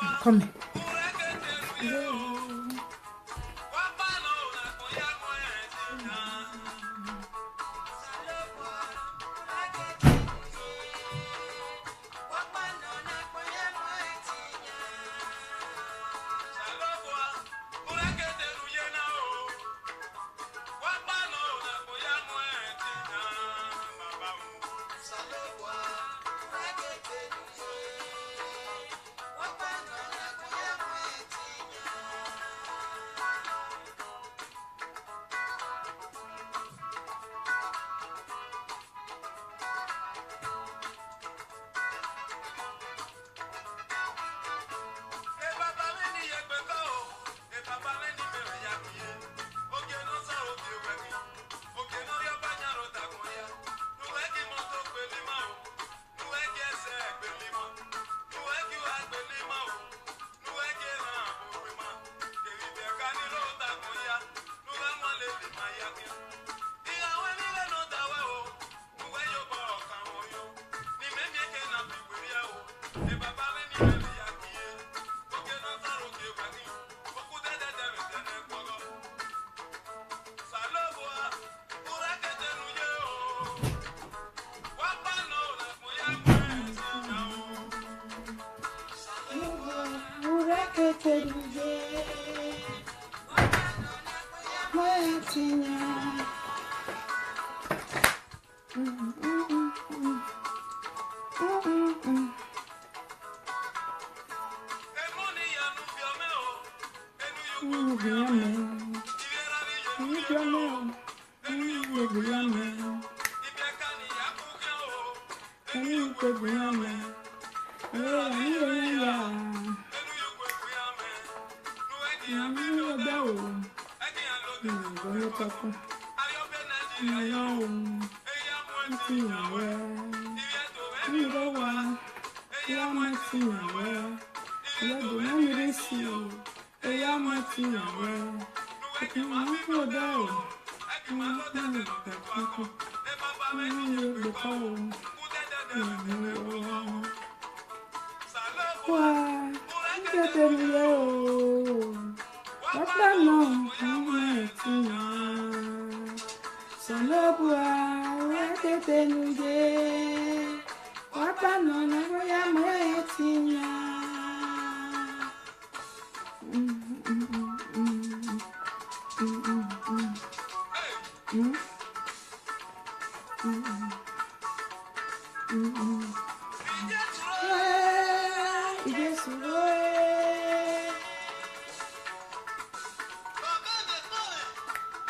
Come.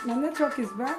My network is bad.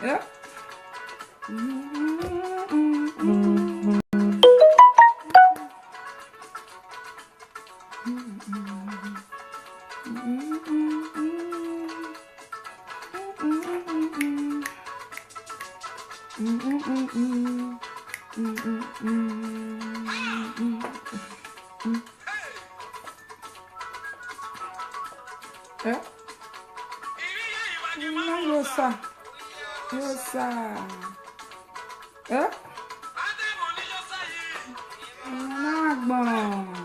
Yeah. Yosa. Yosa. Nagbon.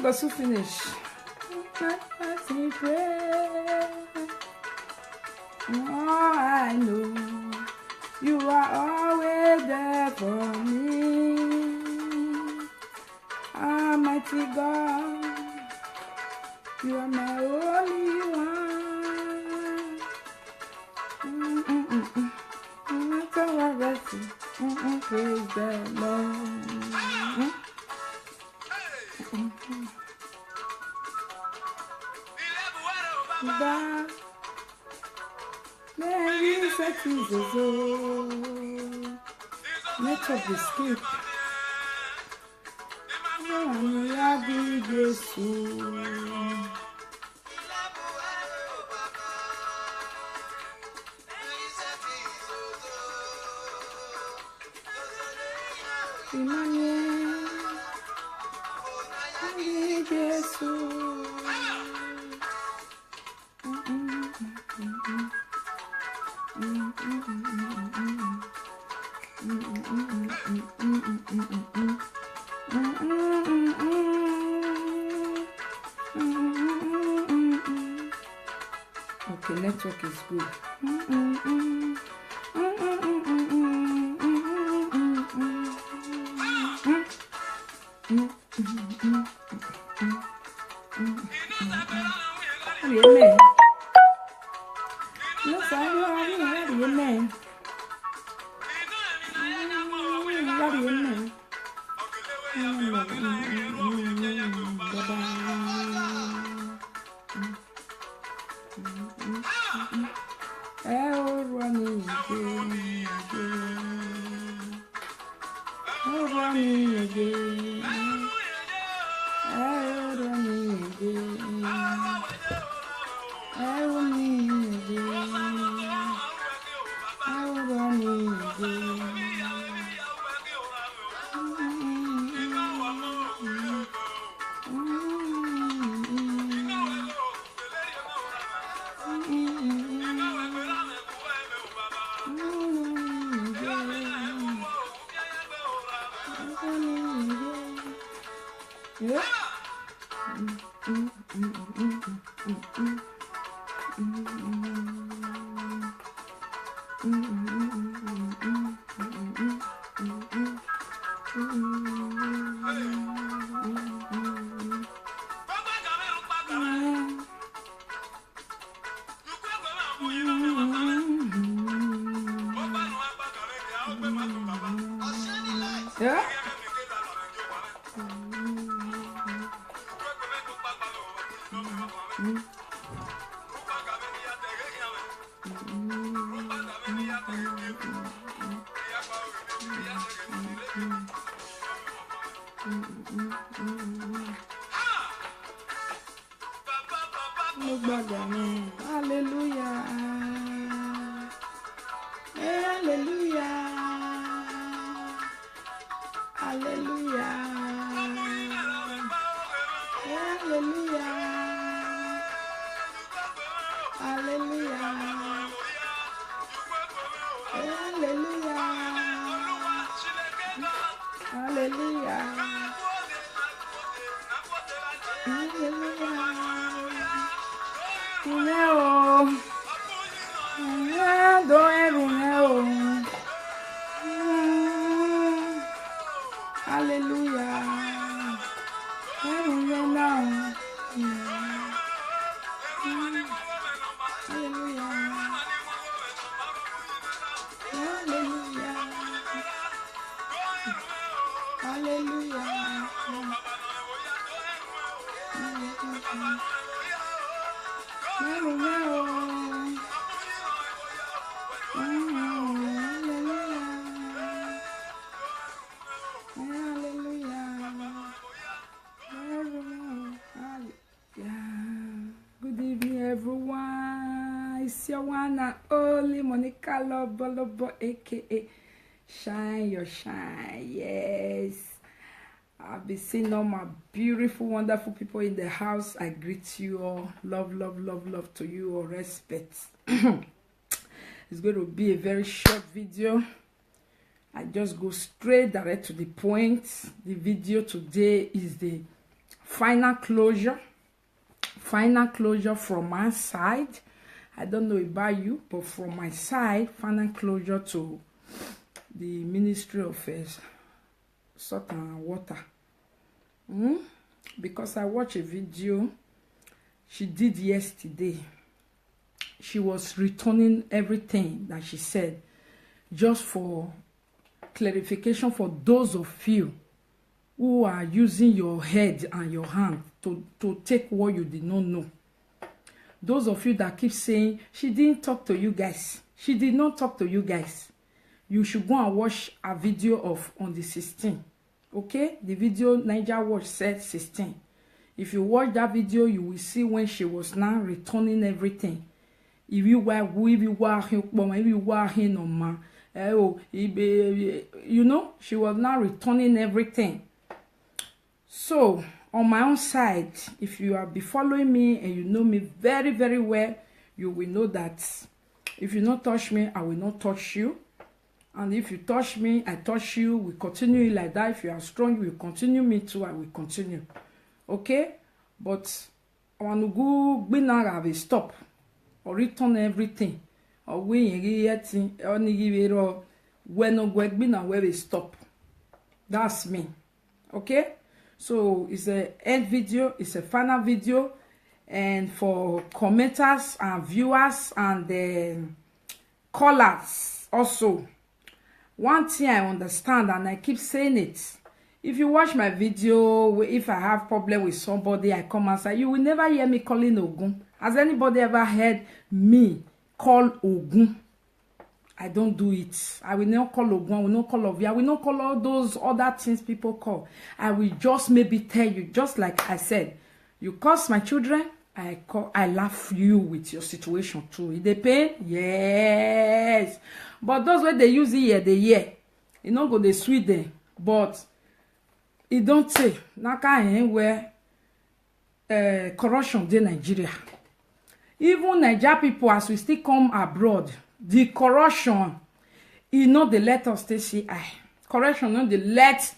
Gosto to finish. Oh, I know you are always there for me, Almighty God. You are my only one. That's all I got to praise the Lord. But there is a Jesus, network escape. I'm loving Jesus. Emmanuel, Jesus. Okay, network is good. Amen. Yes, I know. Amen. Hallelujah. Hallelujah. Hallelujah. Hallelujah. Hallelujah. Hallelujah. Hallelujah. Good evening, everyone. It's your one and only Monica Lobo, aka Shine Your Shine. Yes, I've been seeing all my beautiful, wonderful people in the house. I greet you all. Love, love, love, love to you all. Respect. It's going to be a very short video. I just go straight direct to the point. The video today is the final closure from my side. I don't know about you, but from my side, final closure to the Ministry of Salt and Water. Because I watched a video she did yesterday. She was returning everything that she said, just for clarification for those of you who are using your head and your hand to take what you did not know. Those of you that keep saying she didn't talk to you guys, she did not talk to you guys, you should go and watch a video of on the 16th. Okay, the video Niger Watch said 16. If you watch that video, you will see when she was now returning everything. If you were you know, she was now returning everything. So on my own side, if you have been following me and you know me very, very well, you will know that if you not touch me, I will not touch you. And if you touch me, I touch you. We continue like that. If you are strong, you will continue. Me too, I will continue. Okay? But I want to go have a stop or return everything. Or we only give it when no go where we stop. That's me. Okay? So it's a end video, it's a final video. And for commenters and viewers and callers also, one thing I understand, and I keep saying it, If you watch my video, if I have problem with somebody, I come outside, you will never hear me calling Ogun. Has anybody ever heard me call Ogun? I don't do it. I will not call Ogun. I will not call Ovia. I will not call all those other things people call. I will just maybe tell you, just like I said, you curse my children, I laugh you with your situation too. Is they pain? Yes. But those way they use it here, they hear. You know, go they sweet them. But it don't say naka where corruption in Nigeria. Even Nigeria people, as we still come abroad, the corruption, you know, they let us stay see eye. Corruption, no, they let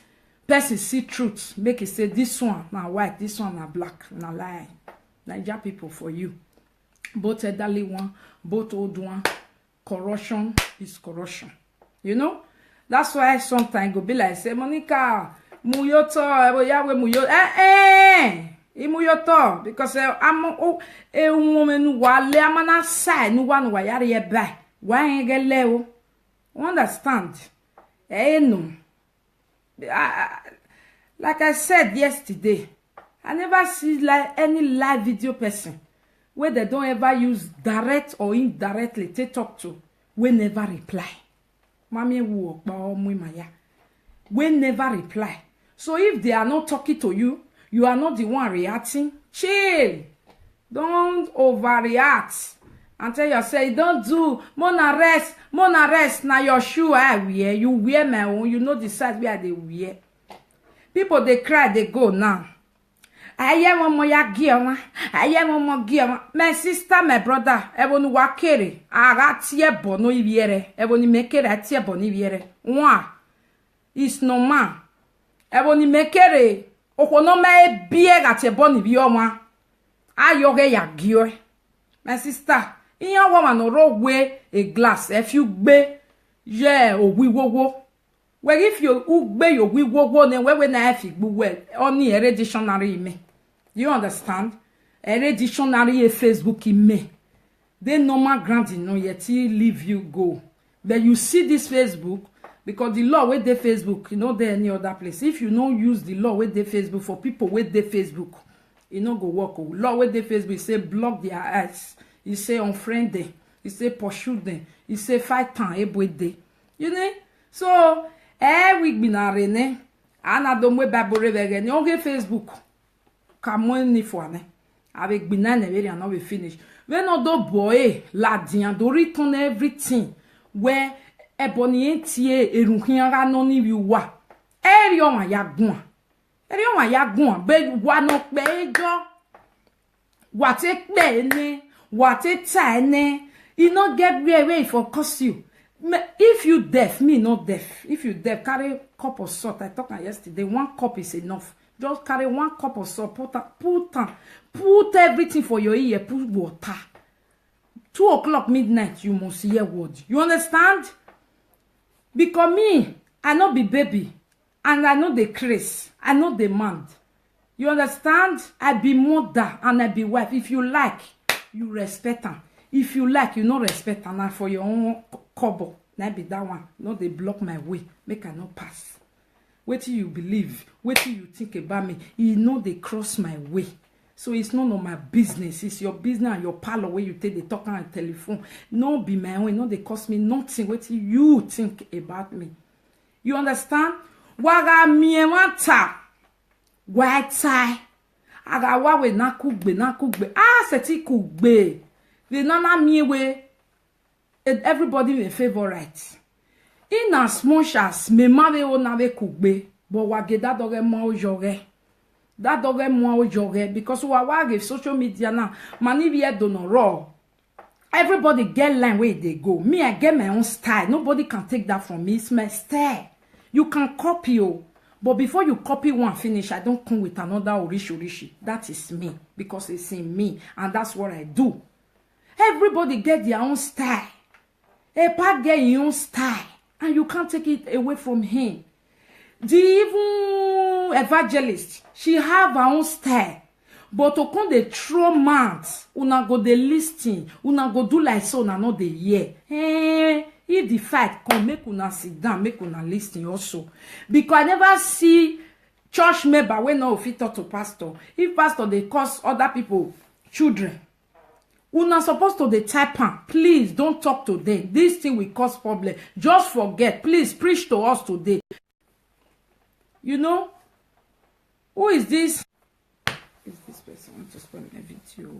person see truth. Make it say this one na white, this one na black, na lie. Nigeria people for you. Both elderly one, both old one. Corruption is corruption. You know? That's why sometimes go be like, say, Monica, muyoto, yawe muyoto, imuyoto, because I'm a woman wale amana side, no one wayari ye by. Why get level? Understand? No. Like I said yesterday, I never see like any live video person where they don't ever use direct or indirectly to talk to, we never reply. Mami wu maya. We never reply. So if they are not talking to you, you are not the one reacting. Chill. Don't overreact. And tell yourself, don't do. Mona rest. Now your shoe I wear. You wear my own. You know the size where they wear. People they cry, they go now. I am one more giama. I am one more giama. My sister, my brother, everyone wakere. Aratie bono iviere. Everyone make it atie bono iviere. One. It's no man. Everyone make it. Okono me biye atie bono ivioma. Ayoge ya gio. My sister, in your woman no roll way a glass. If you be, yeah, or we wo. Well, if you ugbe your we wo, then where na if you well, only a dictionary me. You understand? A dictionary a Facebook in me. They normal granting no yet leave you go. Then you see this Facebook because the law with the Facebook, you know there any other place. If you don't use the law with the Facebook for people with the Facebook, you know go work. Law with the Facebook say block their eyes. You say unfriend them. You say pursue them. You say fight time every day. You know? So we be na rene. Ana domwe babore vege. Ni onge Facebook. Kamon ni fwane. Avec binane very and now we finish. When other boy la dian do return everything where ebony tie eruhiara no ni wiwa. Eri o ma yagun. Eri o ma yagun be wa no pe jo. What it pe ne, what it ne. You not get way for cost you. If you deaf, me not deaf. If you deaf, carry cup of salt. I talked yesterday. 1 cup is enough. Just carry 1 cup of salt. Put everything for your ear. Put water. 2 o'clock midnight, you must hear word. You understand? Because me, I not be baby, and I know the Chris. I know the man. You understand? I be mother and I be wife. If you like, you respect her. If you like, you no respect her. Now for your own cover. Now be that one. No, they block my way. Make I not pass. Wait till you believe. Wait till you think about me. You know they cross my way. So it's none of my business. It's your business and your parlor where you take the talk on the telephone. No be my own. No, they cost me nothing. Wait till you think about me. You understand? Waga miewanta. White tie. Aga wawe nakugbe. Seti kugbe. The nana miwe. Everybody may favorite. In as much as me mave o nave kugbe. But wage that doge mo jore. That doge mo jore. Because wage social media now. Manivi do no raw. Everybody get line where they go. Me, I get my own style. Nobody can take that from me. It's my style. You can copy you. But before you copy one finish, I don't come with another orishi. That is me. Because it's in me. And that's what I do. Everybody get their own style. A part get your own style. And you can't take it away from him. The even evangelist, she have her own style. But to come the throw mouth, una go the listing, una go do like so, una not the year. If the fight come, make una sit down, make una listen also. Because I never see church member wey no fit talk to pastor. If pastor dey cause other people children, una supposed to dey type am. Please don't talk to them. This thing will cause problem. Just forget. Please preach to us today. You know, who is this? Is this person want to spoil my video?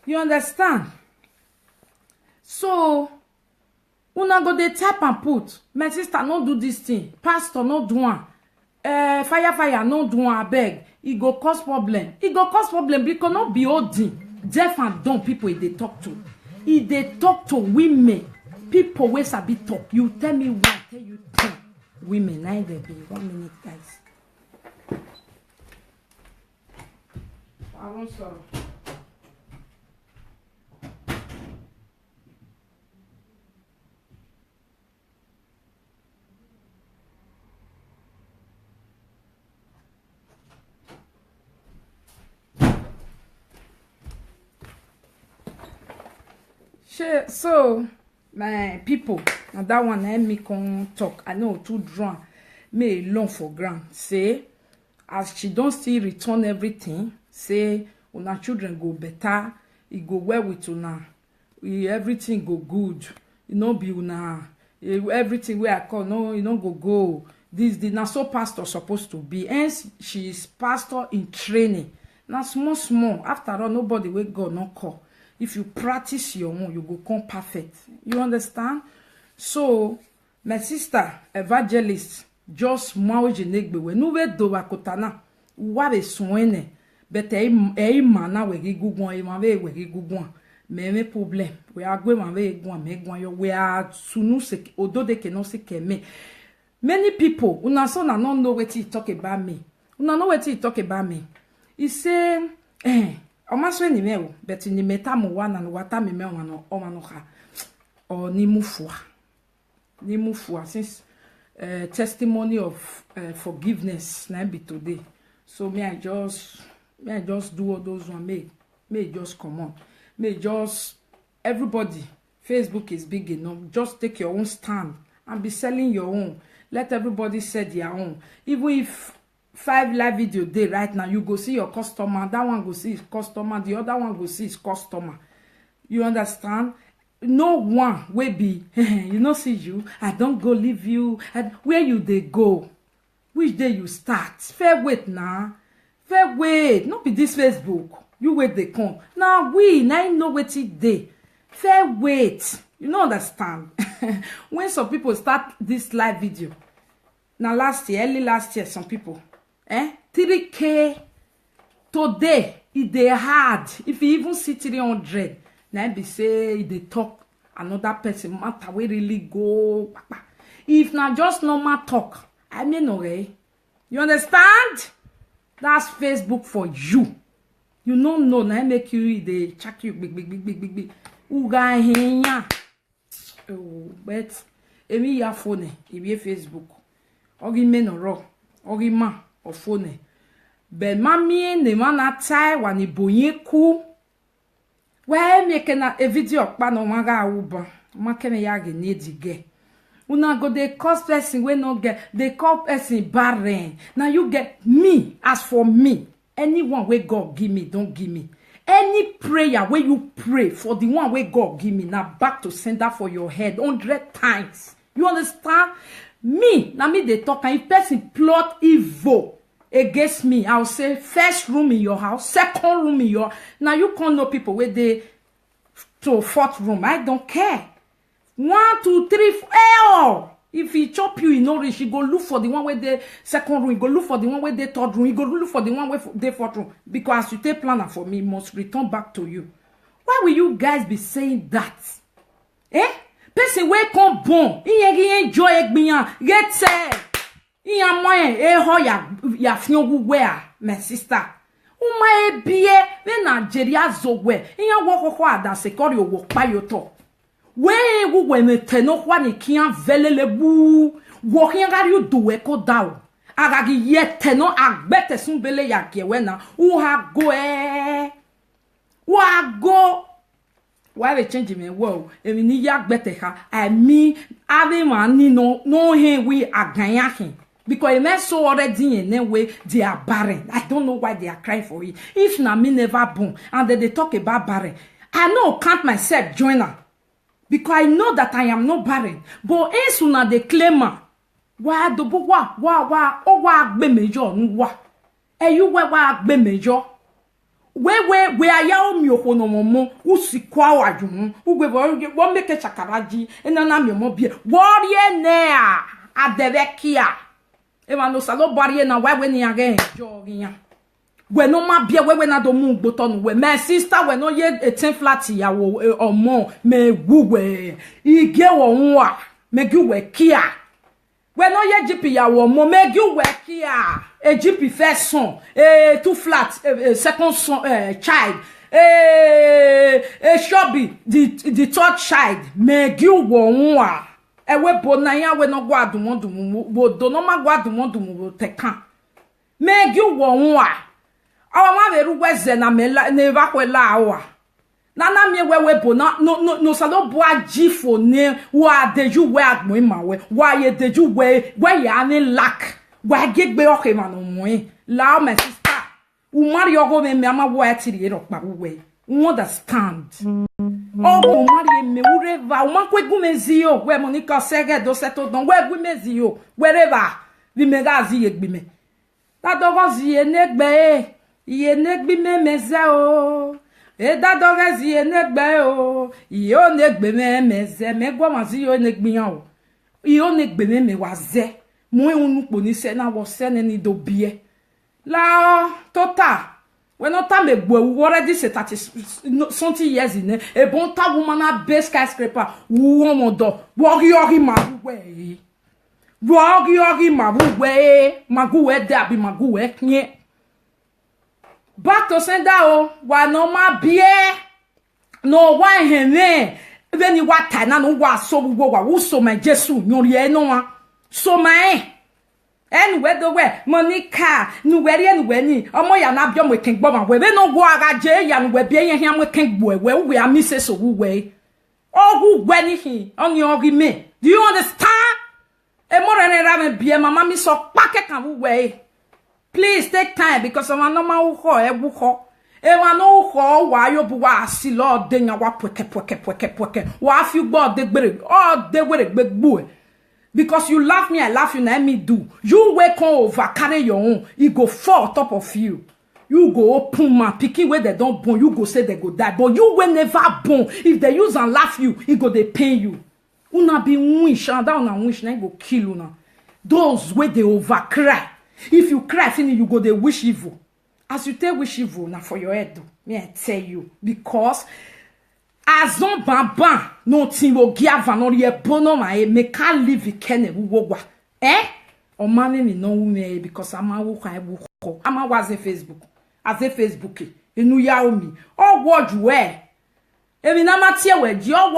You understand? So una go dey type and put. My sister no do this thing. Pastor no do am. Fire no do am, abeg. E go cause problem. E go cause problem because no be holding. Deaf and dumb people they talk to. If they talk to women, people wey sabi talk. You tell me one, tell you 10 women. Now they be 1 minute, guys. I won't sorrow. So my people, now that one let me come talk. I know too drawn me alone for ground. Say as she don't still return everything, say una children go better, it go well with una, everything go good. You know be una everything where I call no, you know go. This the na so pastor supposed to be. Hence she is pastor in training. Now small. After all, nobody will go no call. If you practice your own, you go come perfect. You understand? So, my sister, evangelist, just maoje negbe we nuwe do wakotana. Wabe soene. Bete mana we gigugwan, we gigugwan. Me problem. We are going me gwan yo. We are sunu se odo de ke no se keme. Many people, una so na not know what he talk about me. Una know what he talk about me. He say, Omaswe ni mewo, but ni meta mo wana no wata me wano o mano ha. Or ni mufwa. Ni mufwa since testimony of forgiveness na be today. So me I just do all those one may just come on. May just everybody Facebook is big enough. Just take your own stand and be selling your own. Let everybody say their own. Even if 5 live video day right now, you go see your customer, that one go see his customer, the other one go see his customer. You understand? No one will be you know see you, I don't go leave you. And where you they go? Which day you start? Fair wait now. Fair wait. Not be this Facebook. You wait they come. Now we now know what it day. Fair wait. You don't understand. When some people start this live video. Now early last year, some people 3K today it they hard. If you even see 300, now be say they talk another person matter we really go. If not just normal talk, I mean okay. You understand? That's Facebook for you. You don't know now make you they check you big. Uga hinya. Oh, but emi ya phone, ibi Facebook. Ogi menoro, ogi ma o phone. Be mami ne mana tai wani bonye ku. We make na a video pa no maga uba. Makene ya ge need ge. Una go dey cause person we no get, they call person barren. Now you get me. As for me, anyone where God give me, don't give me. Any prayer where you pray for the one where God give me, now back to sender for your head 100 times. You understand? Me, now me they talk, and if person plot evil against me, I'll say first room in your house, second room in your. Now you can't know people where they to fourth room. I don't care. 1, 2, 3, 4. If he chop you, no reach. You go look for the one where the second room. You go look for the one where the third room. You go look for the one where the fourth room. Because as you take planner for me, must return back to you. Why will you guys be saying that? Person where come bon. He enjoy egbiyan. Get say. He am moyen. Ho ya fiongu where, my sister. Uma biye. We Nigeria zo where. He ya woko kwa da sekori yo wok pa yo to. We me teno kwa ni kian velele bu wo kian gari you do eko daw agagi ye teno agbete sun bele ya gewe na u ha go why we change me wo emi ni ya gbete ha I mean ave man ni no he we aganya hin Because it meant so already in a way they are barren. I don't know why they are crying for it. If na me never born and then they talk about barren, I know count myself joiner. Because I know that I am not barren. But as soon as they claim wa do wa o wa gbe mejo nu wa. E you wa gbe mejo. We aya o mi okono momo usikwa wadun. Ugbe wo make chakaraji enana mi mo bie. Warrior ne adevekia. Ewa no salo barrier na wa we ni again jogiyan. We no ma bie we na do mu gboto nu we. My sister we no ye 18 flat yawo omo me guwe. Ige wo nwa me guwe kia. We no ye GP yawo mo me guwe kia. A GP first son, a 2 flat, second son, child, a shobby, the third child, me give one. E we bonaya we no gwa wo do no ma gwa wo tekan. Me give one. Awa ma veru weze na me neva kwela awa. Nana me we bona no salo bo agifo ne wa deju we agmo ma we wa ye deju we ya ni lack. Wa gegbe oke ma no mo la my sister u mari ogo me ama wo atiri ro pa we understand o mari me ureva o man kwegu mezio we monica sege do seto don we gu mezio wherever vi megazi egbi me ta dogo zi enegbe iye negbi me meze o e da dogo zi enegbe o iye o negbe me meze me gwa ma zi o negbi yan o iye o negbe me waze mo unu po ni se na wo se ni do bie la tota we no ta me gbo already say 30 years in e bon ta woman na base skyscraper wo mo do wori ma we magu we de abi magu we knie back to senda o wa no ma bie no wa hene even ni wa ta na no wa so wo wa wo so ma Jesu nyori e no wa so my anyway do we Monica nu weri ni omo ya na bia mo ken gbo ma we no go aga je ya nu we bia ye hia mo ken gbo we am say so we ogu gwe ni hi only ogi me do you understand e mo rene ra me bia mama mi so pake kan we please take time because I'm normal ho e bu ho e wa no ho wa yo bu wa si lo de nya wa poke wa fi gbo de gbere o de were gbegbu. Because you laugh me, I laugh you, let me do. You wake over, carry your own. It go fall on top of you. You go open my picking where they don't born. You go say they go die. But you will never born. If they use and laugh you, it go they pain you. Una be wish, and that una wish, then go kill you now. Those where they over cry. If you cry, finish, you go they wish evil. As you tell wish evil, now for your head, me I tell you. Because azon baba no tin wo giava no ye bono ma e me can live ikene wo o mama me no me because ama wo kwa wo ko ama was Facebook as a Facebook enu ya omi o wojuwe emi na matie we ji o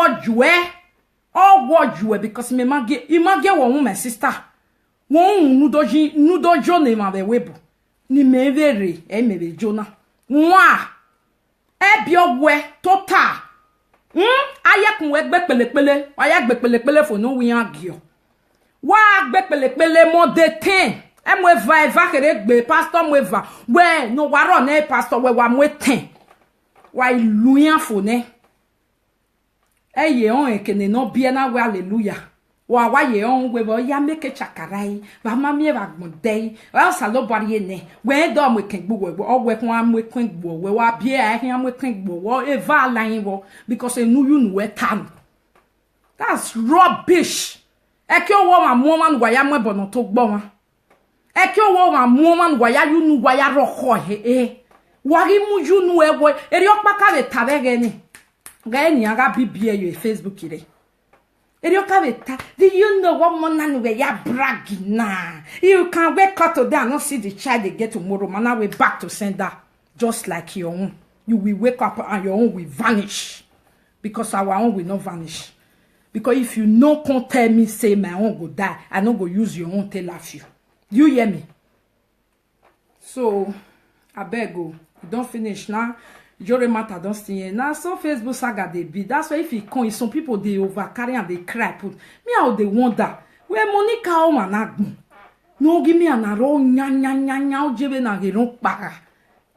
wojuwe because me mage image wo my sister won nu dojo ne ma be webo ni me vere e me be jona nwa e bi ogwe total ayekun we gbe pelepele aya gbe pelepele fo no wi agio wa gbe pelepele mo de tin e mo eva kere gbe pastor mo eva we no waro na pastor we wa mo tin wa ilu yan fo ne eye on ekene no bia na we hallelujah wa ye on we bo ya make chakarai ba ma mi ba gbodei wa salo bari ne we do mo ken gbo we o we kun am we ken gbo we wa bia ahia mo ken gbo wo eva line wo because enu you no we tan that's rubbish e ki owo ma mo man wa ya mo bo no to gbo wa e ki owo ma mo man wa ya you nu wa ya ro ho he wa ri mu you nu e wo eri okpa ka le tabege ni ga ni aga bibie yo Facebook ire. Do you know what man we ya bragging na? You can wake up today and not see the child again tomorrow. Man, we back to sender just like your own. You will wake up and your own will vanish. Because our own will not vanish. Because if you no can't tell me say my own go die, I no go use your own to laugh you. You hear me? So I beg you, don't finish now. Jore matter don't see now. So Facebook saga they be. That's why if it come, some people they over carry and they cry. Put me how they wonder where Monica woman agbo. No give me an arrow nya jebe na geron para.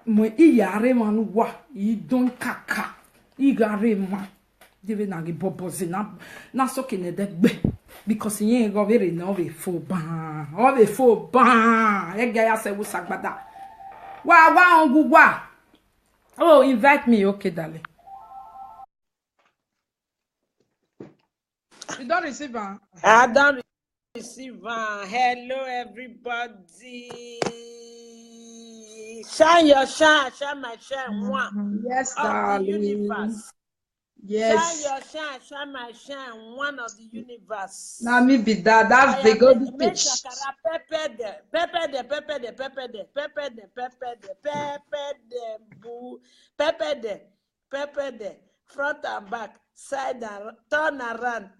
Mo iyare manu wa I don kaka. Igare ma. Jebe na ge bobozi na so kene de gbe. Because yen go very no be fo ban. O be fo ban. E ga ya se wo sagbada. Wa ongugwa. Oh, invite me, okay, darling. You don't receive one. I don't receive one. Hello, everybody. Shine your shine my shine. One Yes, of darling. the universe. Yes. Shine your shine my shine. One of the universe. Now me be that. That's the golden pitch. Pepper the front and back, side and turn around.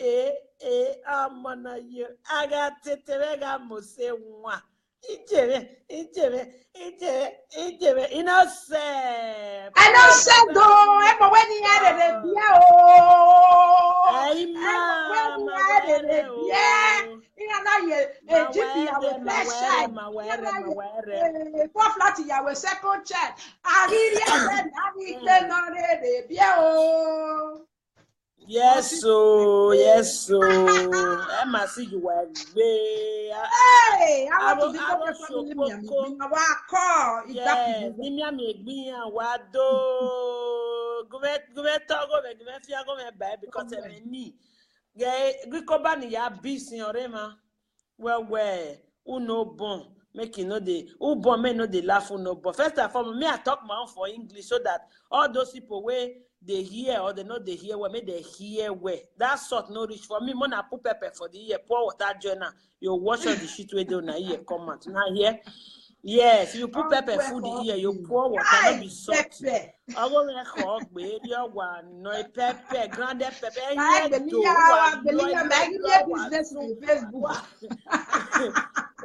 I'm on you. I got it. I got say one. Innocent. I don't say though. But when he had it, yes, so I must see you were way. Hey, I want to because make you know the who born may know the laugh no but first and foremost me I talk my own for English so that all those people where they hear or they know they hear where may they hear where that sort no reach for me when I put pepper for the ear pour water journal you wash all the shit where they na ear come out now here. Yes, you put pepper food in here, you pour water, not be salty. I want to hog, baby, one, no pepper, grande pepper. I believe business on Facebook.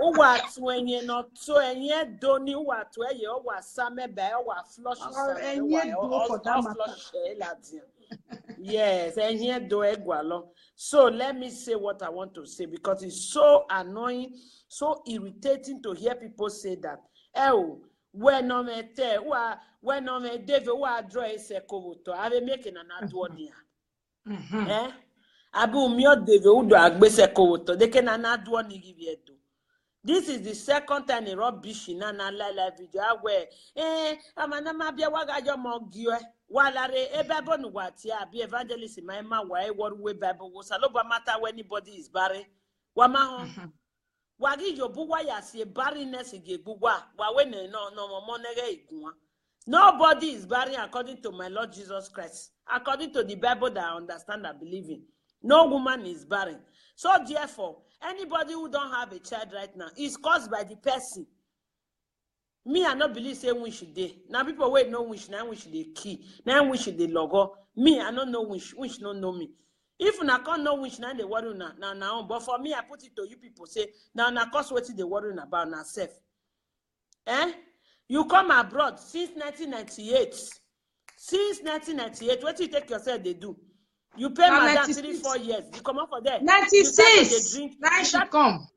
Oh, what when you're not so, and yet don't you what where you was summer bear or flush and yet flush. Yes, and yet do egualo. So let me say what I want to say because it's so annoying. So irritating to hear people say that. Oh, when on me te, when on me David, who are drawing a covoto, I be making an adwonia. Eh? Abu mio David, who do a base covoto, they can an adwoni give you. This is the second time in rubbish in an live video where, I'm an amabia wagajo mogio. Walare ebabon watia be evangelist in my ma why what way Bible was a loba matter when anybody is barren. Wama wagi yo buwa ya si barrenness ge buwa wa when no monege igwa. Nobody is barren according to my Lord Jesus Christ. According to the Bible that I understand and believe in. No woman is barren. So therefore, anybody who don't have a child right now is caused by the person. Me, I not believe say wish day. Now people wait no wish, now wish they key, now wish they logo. Me, I don't know wish don't know me. If na can't know wish now they worry now. But for me, I put it to you people say now cause what they worrying about now self. Eh? You come abroad since 1998. Since 1998, what you take yourself they do? You pay madam 3-4 years. You come up for that. 96. Now she come.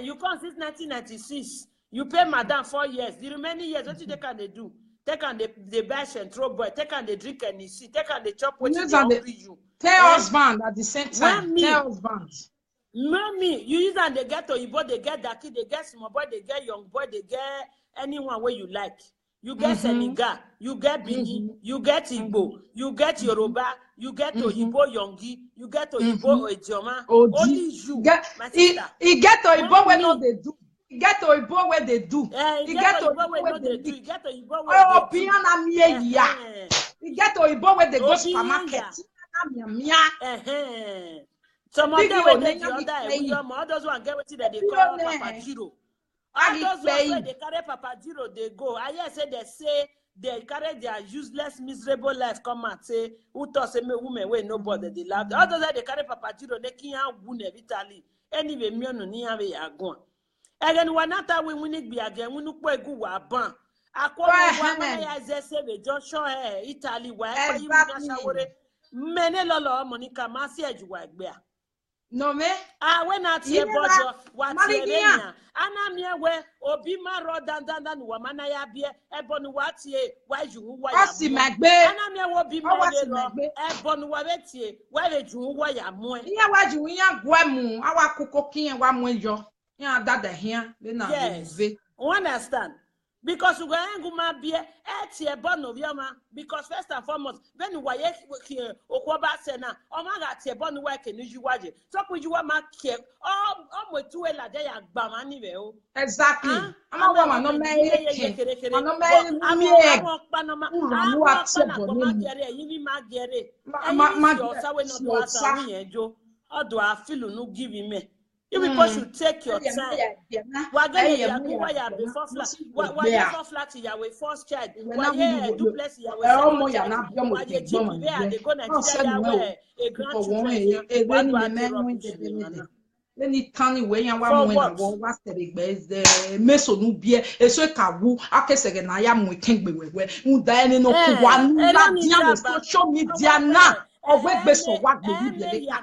You come since 1996. You pay madam 4 years. The remaining years, what they can they do? They can they bash and throw boy. They can they drink and you see. They can they chop what they hungry you. Tell husband at the same time. Tell husband. Mommy, you use and they get Oyibo, they get Daki, they get small boy, they get young boy, they get anyone where you like. You get Senegal, you get Bini, you get Igbo, you get Yoruba, you get Oyibo Yongi, you get Oyibo Ejoma. Only you, my sister. He get Oyibo when all they do. He get Oyibo where they do. He get Oyibo where they do. He get Oyibo where they do. He get Oyibo where they go supermarket. Some of them will take the other. Others one get what they call Papa Giro. Others where they carry Papa Giro, they go. I hear say they carry their useless, miserable life. Come and say who thought say me women wey nobody they love. Others they carry Papa Giro, they can't win Italy. Anyway, me no ni have ya go. Again, one after we win be again. We no go go wa ban. Akwa wa when I say we just show Italy. Why you na shawore? Mene lolo Monica Masi ejuwa egbe. No me. When I see a bojo, what's your name? Anamia we obi maro dandan wa mana ya bie ebonu watie wa ju wa ya. Asi magbe. Anamia wo bi Awasi maro magbe. ebonu wa betie wa le ju wa ya mo. Iya wa ju yan gwemu awa koko kin wa mo yo. Yan dada hian be na ve. Understand? Because we go ma bie etie bono biama because first and foremost when you waye okwoba se na o ma ga tie bono wa ke ni juwaje so ku juwa ma ke o mo tuwe la de ya gba ma ni be o. Exactly. Ama wa ma no me eke. Ma no me mi e. Ura mu ati bono mu. Yin ma gere. Ma yo sa we no do asa hu yen jo. Odo afilu no give me. You people should take your time. We're going to be before flat. We're flat here with first child. We're here duplex here with second child. We're here cheap there. They go Nigeria where a grandchildren. Any tiny way and one was the meso no beer, a so kawu, akesege na ya mu king be we, who die no one, social media na. Ọwọ́ gbé sọ wá gbé yìí bẹ̀rẹ̀ ká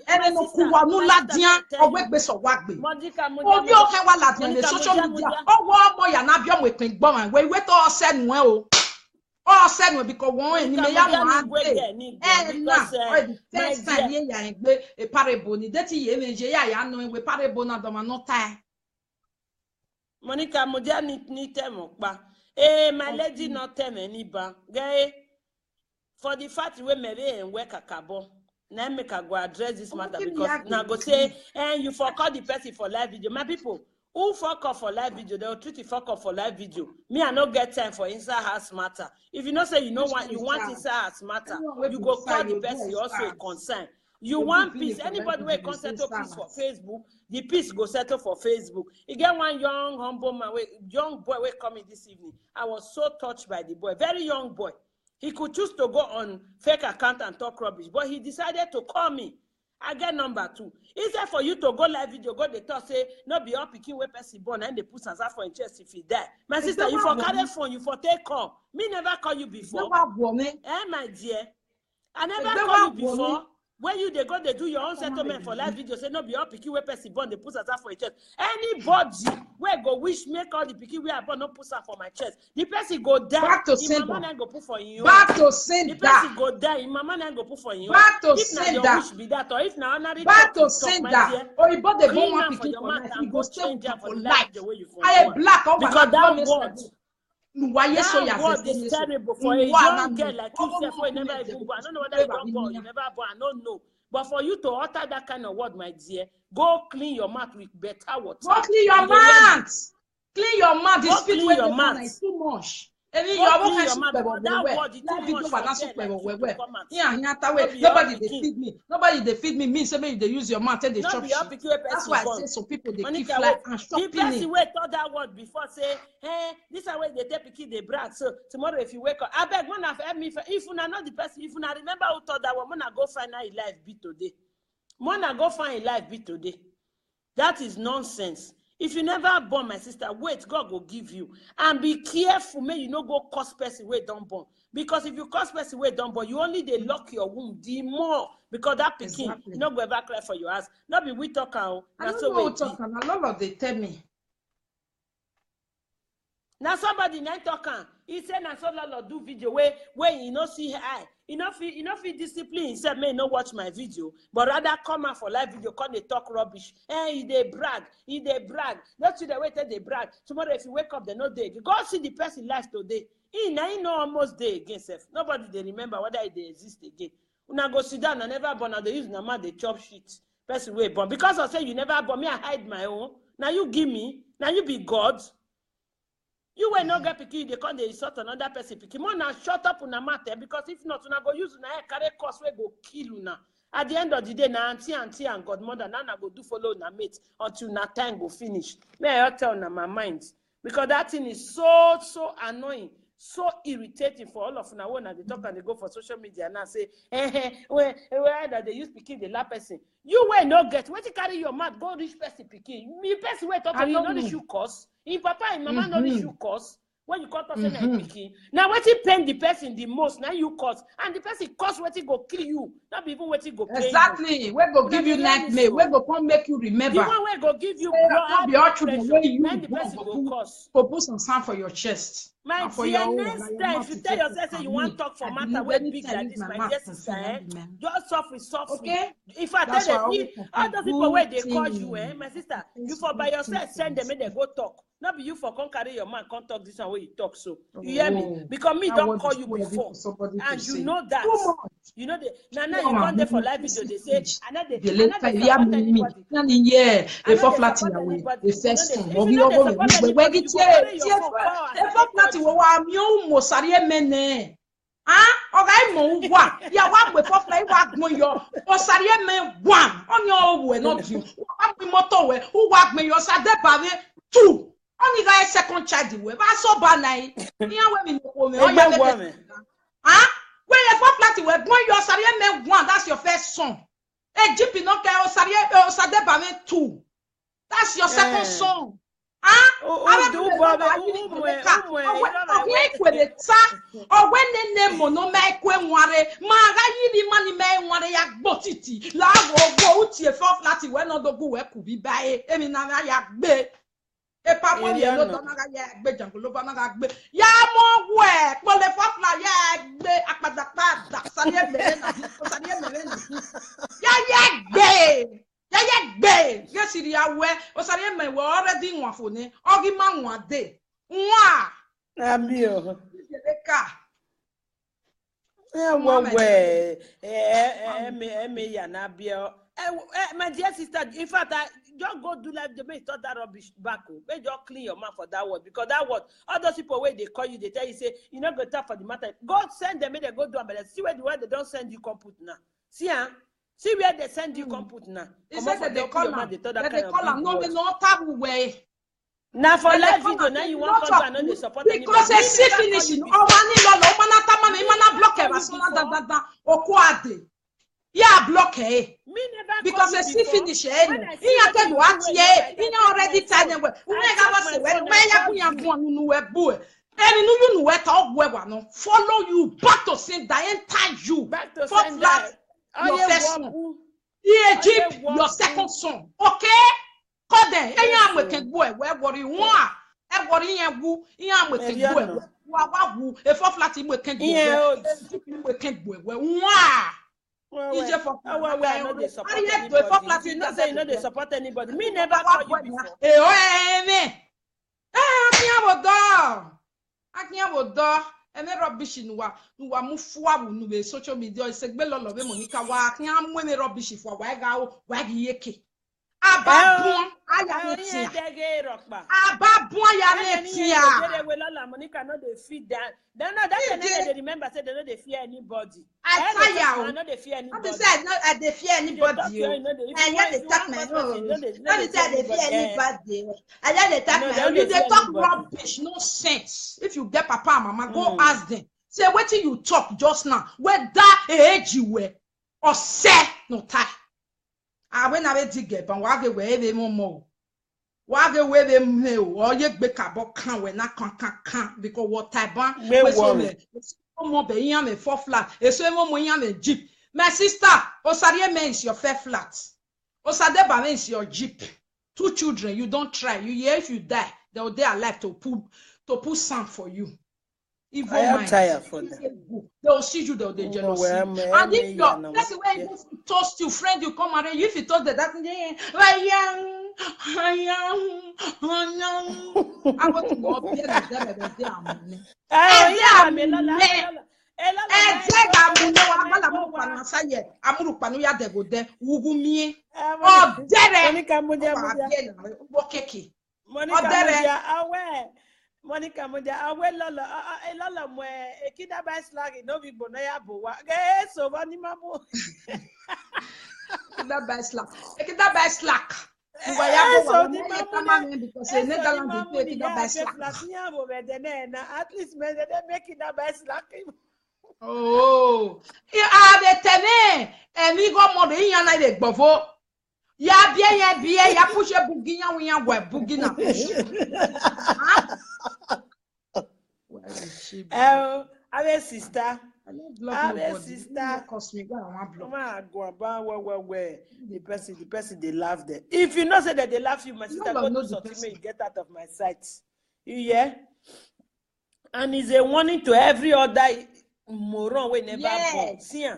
ẹni no kú wa nù ládìá ọwọ́ gbé sọ wá gbé obi ọkẹ wa ládìá ní social media ọwọ́ ọmọ yà náà bí ọmọ ìpín gbọ́n ẹ̀ wọ́n ìwé tó ọsẹ nù ẹ̀ o ọsẹ nù ẹ̀ bí kò wọ́n ẹ̀ ní mi yá wọn á gbé ẹ̀ náà ọ̀ di first time yẹn yà ẹ̀ gbé ìparebo ní dẹ́tí yẹn mi jẹ́ yà yà nù ẹ̀ wẹ̀ ìparebo náà dọ̀mọ̀ nù tá ẹ̀. Monica Modia ní tẹ̀mọ̀ pa my lady not tẹ̀mọ̀ ní ba gẹ́ẹ́. For the fact we may and work a cabo, now make a go address this matter because now go say, and you forgot the person for live video. My people who fuck off for live video, they will treat you fuck off for live video. Me, I no get time for inside house matter. If you know say you know what you want inside house matter, you go call the person you also a concern. You want peace. Anybody will come settle peace for Facebook, the peace go settle for Facebook. You get one young humble man, young boy will come in this evening. I was so touched by the boy, very young boy. He could choose to go on fake account and talk rubbish, but he decided to call me. I get number 2. Easier for you to go live video, go the talk, say, no be up picking where person born and they put some for interest if he die. My sister, you for carry phone, you for take call. Me never call you before. My dear. I never call you before. When you they go, they do your own settlement for live video. Say no be all picky where person born, they put us for a chest. Anybody where go wish make all the picky where I born no put for my chest. The person go die. Back to sin that. Go put for you. Back to sin that. The person go die. In mama na go put for you. Back to if sin that. Wish be that or if na honorary. Back to sin that. Or you bought the born one picky for life. You go stay for life. I am black. Because that word. That word is terrible for a young girl like you say for never even born. I don't know whether you don't born, you never born, I don't know. But for you to utter that kind of word, my dear, go clean your mouth with better water. Go clean your mouth. Clean your mouth. Go clean your mouth. It's too much. Nobody they feed me. Nobody they feed me. Me say they use your mouth and they chop. That's why I say some people they keep like and shopping. The person who thought that word before say, hey, this is why they take picky they brag. So tomorrow if you wake up, I beg one of me if you not the person, if you not remember who thought that one, Mona go find a life beat today. Mona go find a life beat today. That is nonsense. If you never born, my sister, wait, God will give you. And be careful, may you not go cause person where don't born. Because if you cause person where don't born, you only they lock your womb the more. Because that picking, exactly. You not go ever cry for your ass. Not be we talk out. I don't know what talking. A lot of they tell me. Now somebody not talking. He said now so lot do video where you not see eye. You know if discipline himself may not watch my video, but rather come out for live video, call they talk rubbish. He they brag. Not see the way they brag. Tomorrow if you wake up, they know day. You go see the person life today. He know almost day again, self. Nobody they remember whether they exist again. Una go sit down and never born and they use nama they chop shit. Person way born. Because I say you never born, me I hide my own. Now you give me, now you be God. You will not get picky, they can't insult another person picky. More now shut up on a matter because if not, una go use una carry course where go kill una. At the end of the day, now auntie and godmother, now go do follow na mate until na time go finish. May I tell na my mind. Because that thing is so annoying, so irritating for all of una when they talk and they go for social media and say, where that they use picky the last person. You will not get where to carry your mouth, go reach person picky. Me person where talk you know the shoe cost. In papa and mama know the shoe cost. when you cut us picking. Now what you pain the person the most, now you cause, and the person cause what go kill you, not even what go pay exactly. We go give you nightmare. We go come make you remember. The one we go give you blood pressure. Then the person go cause. Go put some sand for your chest. My dear, next time if you tell yourself say you want to talk for matter way big like this, my dear sister, just softly. Okay. If I tell them, all those people where they call you, my sister, you for by yourself send them and they go talk. Not be you for come carry your man, can't talk this and way you talk. So you hear me? Because me don't call you before, and you know that. You know that. Now you come there for live video. They say, another yeah, they for flat in away. The first time, we over. We get okay, mo wa. Ya wa we for fly wa gbon yo. O sare men 1. On your we not you. Wa we motor we. Who wa gbon yo sa de ba 2. Only guy second child we. Ba so ba nai. Niyan we mi ko me. O ya me. When you for flat we gbon yo sare men 1. That's your first son. E jipi no ke o sa de ba 2. That's your second son. Yes, it is aware. Osari me we already one for ne. Ogi man one day. Mwa. Amio. My dear sister, in fact, just go do live the make that rubbish back. May just clean your mouth for that word because that word, all those people where they call you, they tell you say you not go talk for the matter. God send them, may they go do it, but see where the word they don't send you come put now. See see where they send you come put now. It's like they call them. They call them. No, we not taboo way. Now for live video, now you want to and they support because they see finishing. Oh, mani lolo, mana tama me, mana block it. Asuna da okwade. Yeah, block it. Because they see finish it. He can do what ye. He already tied them. We never say where ya kuya nu we boy. And you know talk we no follow you back to sin die and tie you back to sin that. Your first son. Egypt, your second son. Okay? Kode, enya mweke boy, we worry one. E worry yen wu, yen mweke boy. Wa wu, e for flat mweke boy. Mweke boy, we one. Ije for no dey support anybody. You know say you no dey support anybody. Me never call you before. Me. Akinya do. And rubbish in wa move forward social media. It's a bello of Monica walk. Yam women rubbish for Wago, Waggy Yeki. Ababon, Monica, not the feed that. Then they remember said they don't fear anybody. I know they fear anybody. I said not I fear anybody. And yet they talk my own. Not they fear anybody. And yet they talk my own. They talk rubbish, no sense. If you get papa and mama, go ask them. Say what you talk just now. Whether age you were or say no tie. When I dig it, but why away them more? Why away them no? Or you be about can when I can't because what type of more be yam a 4 flat. It's more yam a jeep. My sister, Osarie means your fair flat. Osadeba means your jeep. 2 children, you don't try. You hear if you die, they'll they are alive to put sand for you. I am tired for them. They'll see you, they'll jealousy. And if you're, that's the way you toast your friend, you come around, if you toast that, I want to go up Monica Modia, I will Lola mwe ekida by slag no be bonaya bowa. Ge so bani mamu. Ekida by slag. So the mamu because in Netherlands they ekida by slag. At least me they make it by slag. Oh, you are the tene and we go more than yana de gbofo. Ya bia ya push buginya we ya wa bugina push. Oh, I have a sister. I don't block I have nobody. a sister. Cost me go and one block. Mama go about where the person they laugh there. If you know say that they laugh you, my sister, go do something, make you get out of my sight. You hear? And it's a warning to every other moron we never born. See,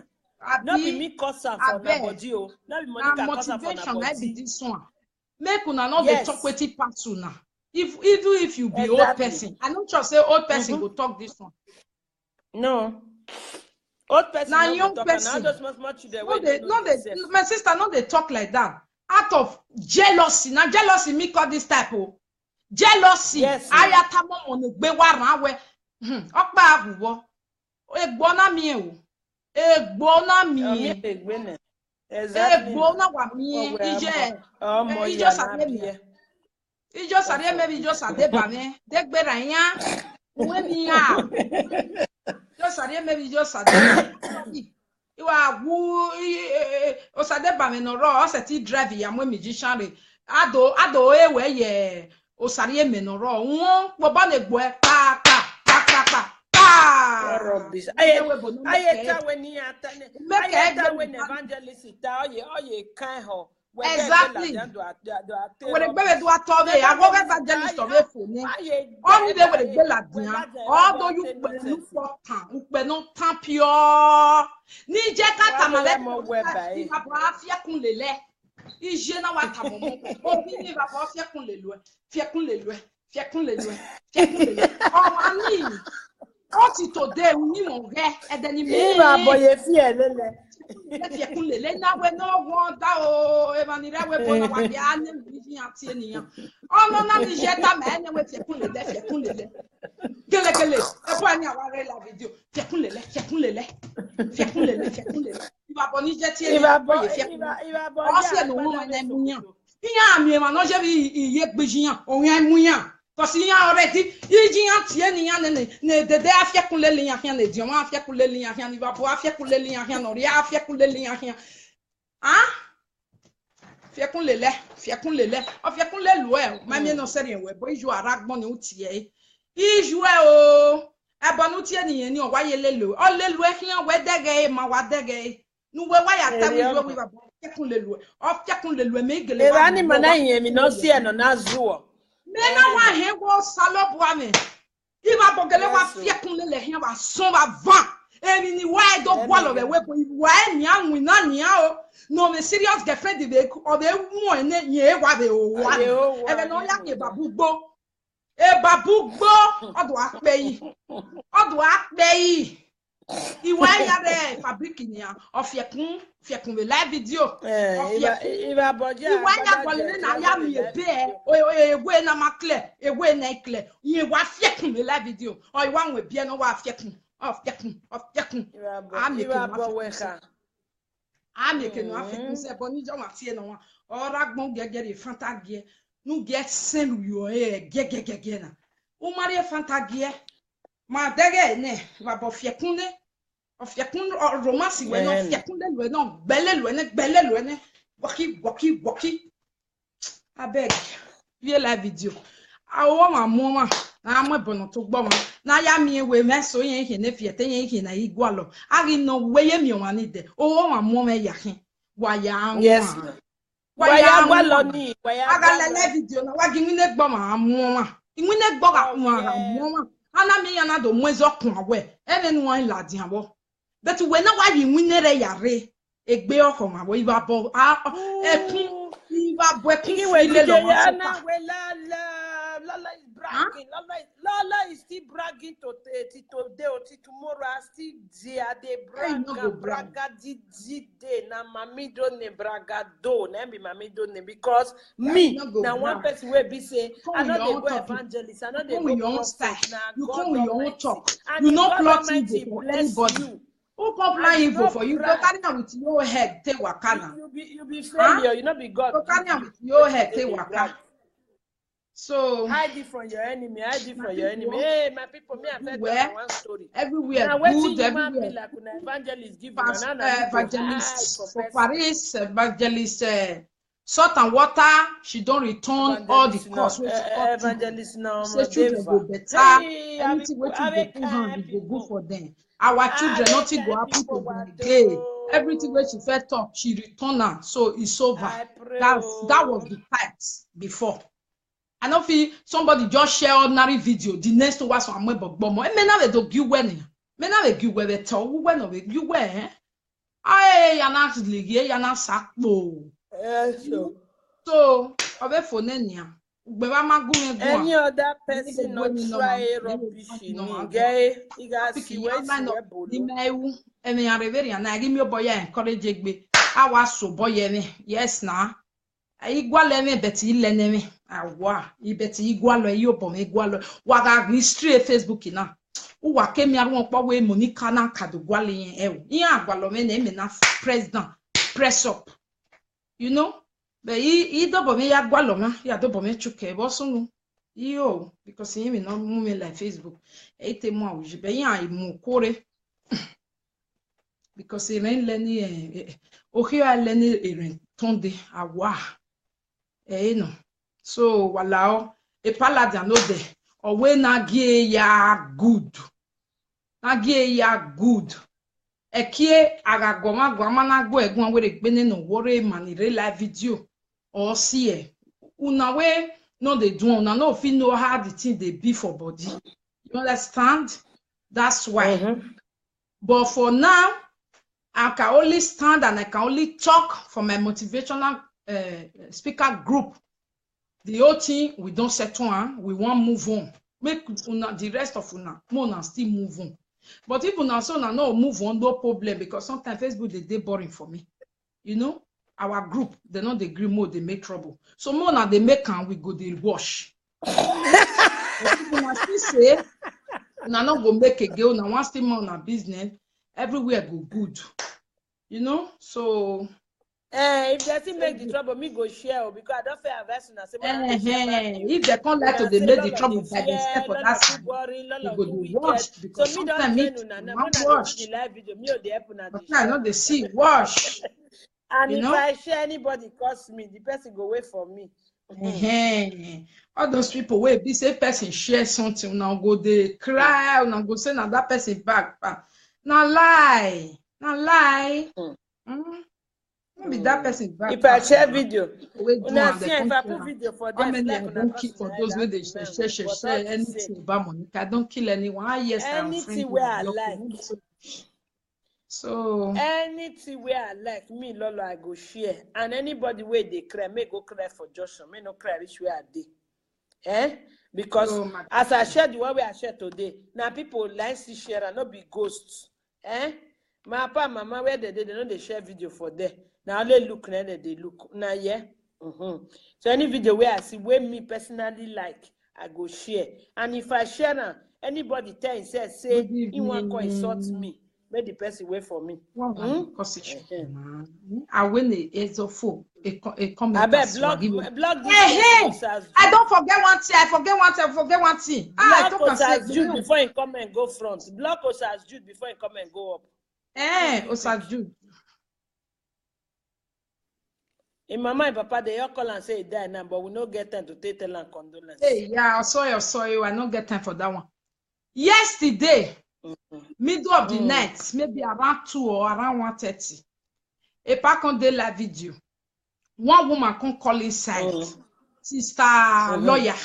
not be me cause am for my body, oh. Not be Monica cause am for my body. This one. Make una not the talk wetin pass una. If you be old person, I don't just say old person go talk this one. No. Old person now young person. My sister, not they talk like that. Out of jealousy. Now jealousy me call this type of jealousy. Yes. Ayata mo on gbe wa we. Okpa abuwo. Egbo na mi o. Egbo na mi. Exactly. Egbo na wa mi. Ijo sare mi. Ijo sare maybe ijo sare ba mi. Degbe ra yan. We mi ya. Just a maybe just a you are woo or Sadeba no raw, or set drive ya magician. Ado, where ye or Saria menoro, one, Bobane boy, pa. Rubbish. I tell when you are when evangelist tell you can't hold. Exactly. When the baby do a tobe, I go evangelist of a phone. Only they will be like that. Although you look for time, you not time pure. Nije kata malek. Iba bo afia kun lele. Ije na wata mo. Obi ni ba bo afia kun lele. Fia kun lele. Oh mani. Oti today uni mo re edeni me. Iba boye fie lele. Fia kun lele na we no wonder o evanira we bona wa ya ne bi ati eniyan. Ono na ni jeta me ne we fia kun lele. Gele. E po ani aware la video. Fia kun lele. Iba boni jeti eni. Iba bo. O se no won na muyan. Iyan mi ma no je bi iye gbejiyan. Ohun emuyan. Parce qu'il y a already, il dit en tient ni en ne de afia couler li en rien ne dit on afia couler li en rien il va pour afia couler li en rien on ria afia couler li en rien hein fia couler le afia couler loin même non c'est rien ouais boy joue à ragbo ni outie il jouait o e bon outie ni on voyait le lo o le lo rien ouais dege ma wa dege nous ouais ya ta we va fia couler lo o fia couler lo me gele e ani mana yen mi no si e no na zuo. Mena wa he wo salobo ame. Iba bogele wa fie kun le hin wa son wa van. Emi ni wa do boalo be we ko wa ni anwi na ni o. No me serious girlfriend be o be mu ene ye wa be o wa. E be no ya ke babugbo. E babugbo odo ape yi. Iwa ya be fabric ni a o fie kun be live video. Iba boja. Iwa ya gwale na ya mi ebe egwe na makle egwe na ikle ye wa fie kun be live video o iwa nwe bie no wa fie kun Iba bo we ka. Ameke no afekun se boni jo ma tie no ora gbon gegere fantagie nu get sen yo gege na o mari fantagie ma dege ne wa bo fie kun ne o fie kun romance we no fie kun de lo no gbele lo ne boki abeg vie la video awo ma mo na mo bono to gbo mo na ya mi ewe meso yen ihe ne fie te yen ihe na igwalo ari no we ye mi won ni de o ma mo me ya hin wa ya yes wa ya gwalo ni wa ya aga la video na wa gi mi ne gbo ma mo ma imu ne gbo ga mo ma ana mi ya na do mo ezo kun awe ene nu wan la di abo but we na wa yi winere yare egbe oko ma bo iba bo ekun iba bo ekun ile lo na we la is bragging Lala is still bragging to today or tomorrow still they braga di day na mami don't ne braga do na be mami don't ne because me na one person wey be say I know they go evangelist I know they go your own style you come with your own talk you no plot it for anybody. Who comply evil for you? Go carry on with your head, take wakana. You be failure, you not be God. Go carry on with your head, take wakana. So hide it from your enemy, Hey, my people, me I tell one story. Everywhere, now, good everywhere. Be like an evangelist give evangelist for Paris, evangelist salt and water, she don't return all the costs. Evangelist no. Say children go better. Anything what you go put hand, it go good for them. Our children, nothing go happen to them again. Everything where she fed talk, she return her. So it's over. That was the types before. I don't feel somebody just share ordinary video. The next to was on my bomo. And men have to give when. Men have give where they tell who when of it. You where? Aye, you're not league, you're not sack. So, over for Nenia. Any other person not try rubbish gay, you guys see where and they are very and I give me a boy encourage me. I was so boy, yes, now. I equal me, Betty Lenemy. I wa, you bet equal you upon equal. What are history Facebook enough? Who came here won't away Monica Naka Guali, yeah, Gualomen enough president, press up. You know? But he double me ya gwaloma ya double me chuke bosun yo because him no move like Facebook ete mo awuje be yan imu kore because he len leni ohi a leni erin tonde awa no so walao e palada no de owe na gie ya good ekie agagoma gwama na go egun we re gbe ninu wore manire live video or see una we no dey do una no fit know how the thing dey be for body. You understand? That's why. But for now, I can only stand and I can only talk for my motivational speaker group. The whole thing we don't settle on, we want move on. Make una the rest of una still move on. But if una so una no move on, no problem, because sometimes Facebook they boring for me. You know? Our group, they not the green mode, they make trouble. So more now they make and we go they wash. People still say, now not go make a girl, now one still more on business, everywhere go good. You know? So if they still make the trouble, me go share because I don't feel advice on if they can't let they make the trouble by themselves for that side, they go do wash because sometimes me wash. I know they see wash. And you if know? I share anybody curse me, the person go wait for me. All those people wait, this person share something, now go they cry, now go say now that person back. Now lie. Maybe that person back. If I share video, if I put video for them, I don't kill for those where they share anything about Monica. I don't kill anyone. Yes, anything where I like. So anything where I like me, Lolo, I go share. And anybody where they cry, may go cry for Joshua, may no cry which way I did. Because as I shared the one way I shared today, now people like to share and not be ghosts. My papa, mama, where they know they share video for them. Now they look, now they look. Now So any video where I see where me personally like, I go share. And if I share now, anybody tell say you want to insult me. Make the person wait for me. I win it's a full a comment. I bet blog I don't forget one thing. I forget one thing. Block us as Jude before you come and go front. Block us as Jude before you come and go up. Osas Jude. In my mind, Papa, they all call and say he died now, but we don't get time to tell and condolence. I saw you. I don't get time for that one. Yesterday. Middle of the night, maybe around 2 or around 1:30. A pack on de la video. One woman can call inside. Sister lawyer.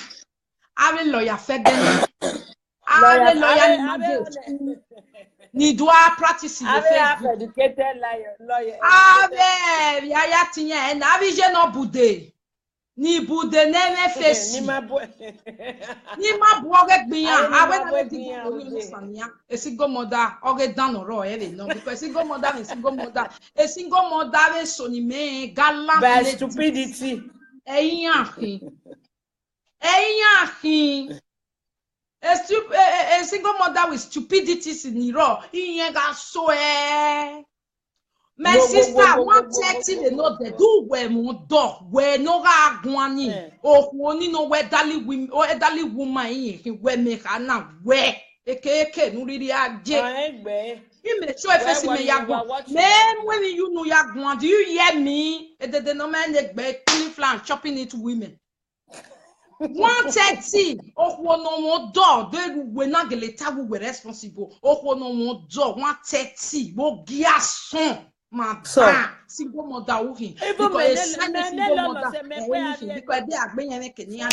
I'm lawyer feggen. I'm lawyer ni do practice educated lawyer. Yaya tinye na bi je no bude. Ni bude neme face. Ni ma buoge gbiyan. Awe na di sania. A single mother oge dan oro no because single mother is single mother. A single mother is so ni me galant. By stupidity. Eyin ahin. A single mother with stupidity in raw. Iyen ga so My sister, 1:30 they know they do where mo do where no ga gwani o woni no where dali women or dali woman yin where me kana where eke no riri aje You may show if me ya go. Men when you know ya go, do you hear me? The no man they clean flan chopping it to women. 130. Oh no more door. They will not get later. We were responsible. Oh no more door. 130. Wo giason. Ma ba single mother uhin because single mother because they are being a Kenya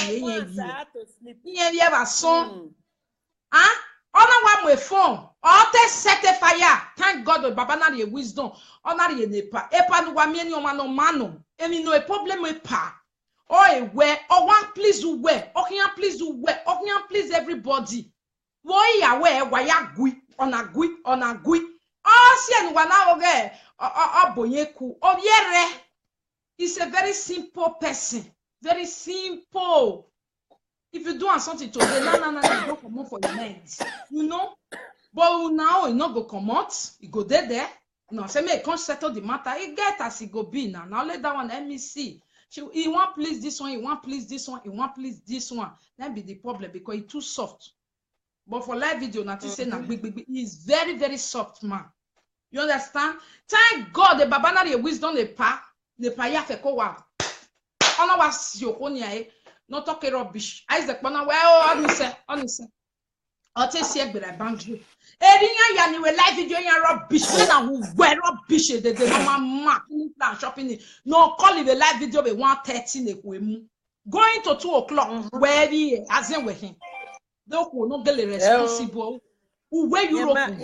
ye ever son ona one with phone all te set a fire. Thank God the baba na the wisdom ona the nepa epa no wa me ni o mano emi no a problem with pa oh where or one please you where okay please you where okay please everybody wo ya where wa ya gui ona gui oh see and one now Bonyeku Obiere is a very simple person. Very simple. If you do something today, no, you go come out for your minds. You know? But now you not go come out, you go there. No, say me can't settle the matter. He get as he go be now. Now let that one let me see. He want please this one, he want please this one, he want please this one. That be the problem because he too soft. But for live video, not to say na big. He's very, very soft man. You understand? Thank God the baba na the wisdom the pa ya fe ko wa. Ona was your own here. Not talking rubbish. Isaac Bona well honest. I'll tell you about boundary. Erinya ya ni we live video ya rubbish. Na who wear rubbish the normal mark plan shopping. No call it a live video be 1:30 ne kwemu. Going to 2 o'clock where he as in with him. Don't no get responsible. Where Europe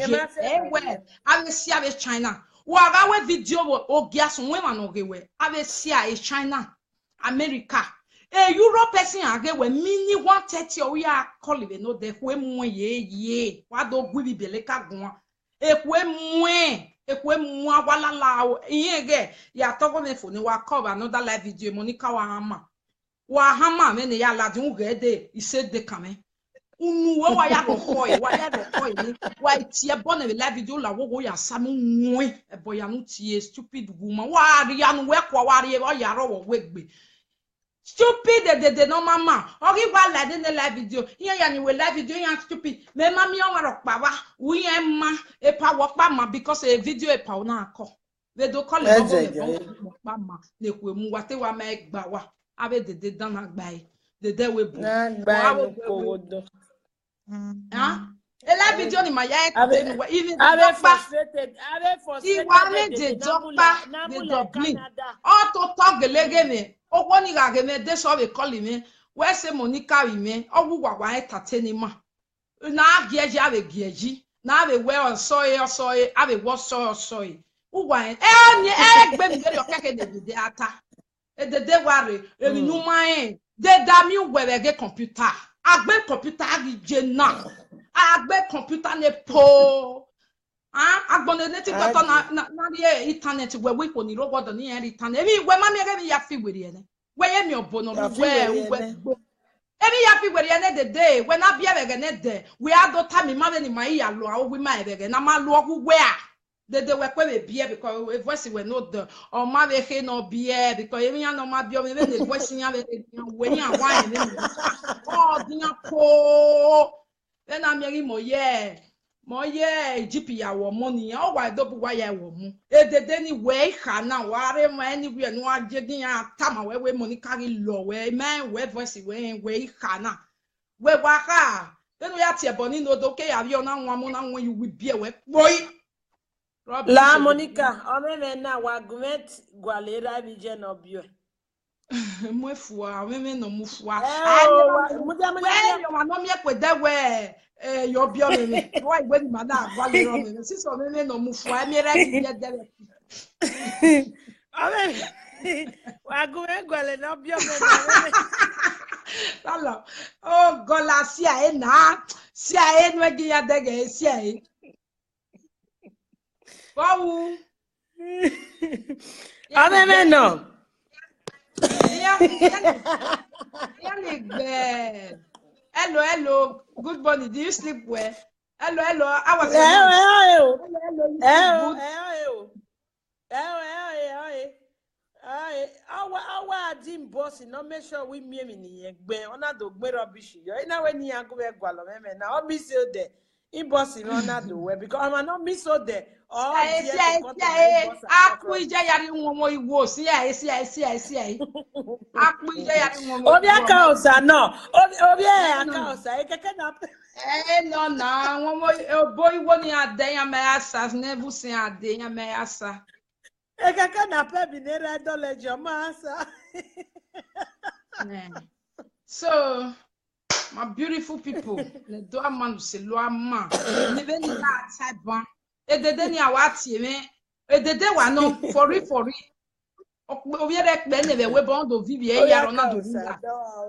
where I see China. Where video or gas on women or I see China, America. Europe person again when mini 130 or we are calling no de when ye. What do we be like a one? Ekwe mwa wala lao yege ya togo me phone wa cover another live video Monica wa hama me ne ya la di ungede I said de kame. Unu wa ya rokoi ni wa tie bone live video la wo ya samu nwe ebo ya no tie stupid woman wa ri anu we kwa wa ri o ya ro wo wegbe stupid de no mama ori wa la de live video yan ya ni we live video yan stupid me mami o wa pa wa wi en ma e pa wo pa ma because a video e pa na akọ we do call it pa ma le ku emu wa te wa ma egba wa ave de dan agba e de we bu a live video ni my even frustrated the Dublin all to talk gelege me ogbo ni ga me dey so we call me we say Monica we me ogwugwa wa entertain ma na agieji ave gieji na ave we on soy ave what soy ugwa ni egbe mi dey okeke de ata e de ware emi nu man de da mi were computer agbe computer gi na agbe computer ne po agbone ne ti to na the internet we we ko ni ro godo ni internet emi we ma mi ege ya fi were ene we ye mi obono we emi ya fi were ene the day when na bia ege ne de we ado ta mi ma ni ma ya lo awo we ma ege na ma lo ogwu we a de we kwe bia because we voice we no the o ma be he no bia because emi ya no ma bia me the voice ya we ya wa ene oh dinya po then I'm hearing mo GP ya wo mo ni o wa do bu wa ya wo mu e de ni we ha na wa re ma anywhere no agedin ya tama we mo ni carry lo we man we voice we ha na we wa ha then we ati ebo ni no do ke ya bi ona nwa mo na nwa you we bia we boy la Monica o me na wa gumet gwalera bi je no bio mo fua me no mo fua yo ma no me pe de we yo bio me why when ma na gwale ro me si so me no mo fua me re bi de wa gumet gwale no bio me Lala oh gola si a no gi ya de ge si a wow ame no Hello. Good morning. Do you sleep well? Hello. I was our team boss no make sure we me ni egbe ona do gbe rubbish yo ina we ni ago we gwa lo me na o mi se de Impossible not do well because I'm not miss so there. Oh, Akuija yari nwomo Igbo si ya esi. Akuija yari nwomo Igbo. Obi aka osa no. Obi aka osa e keke na. No na nwomo obo Igbo ni ade ya me asa nevu si ade ya me asa. E keke na pe bi ne red knowledge o ma asa. So my beautiful people, le do amanu se lo ama. Ni be ni na taiban. Edede ni awati me. Edede wa no for real. Obi rek be ne be we bondo vivi e yaro na do nla.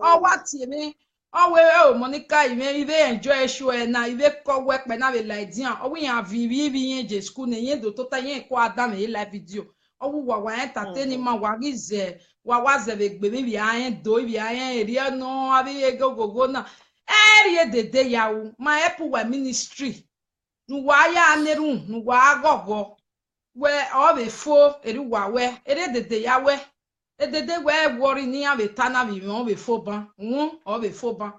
O wati me. O we Monica you enjoy show na you ko we pe na be like dian. O we yan vivi yen je school ne yen do tota yen ko adam e live video. O wa wa entertain ma wa gize wa ze be gbe bi ayen do bi ayen eri no abi go na. Eri dede yawo my help wa ministry. Nuwa ya neru nuwa agogo we o be fo eri wa we ere dede ya we edede we worry ni ave tana bi o be fo ban o be fo ban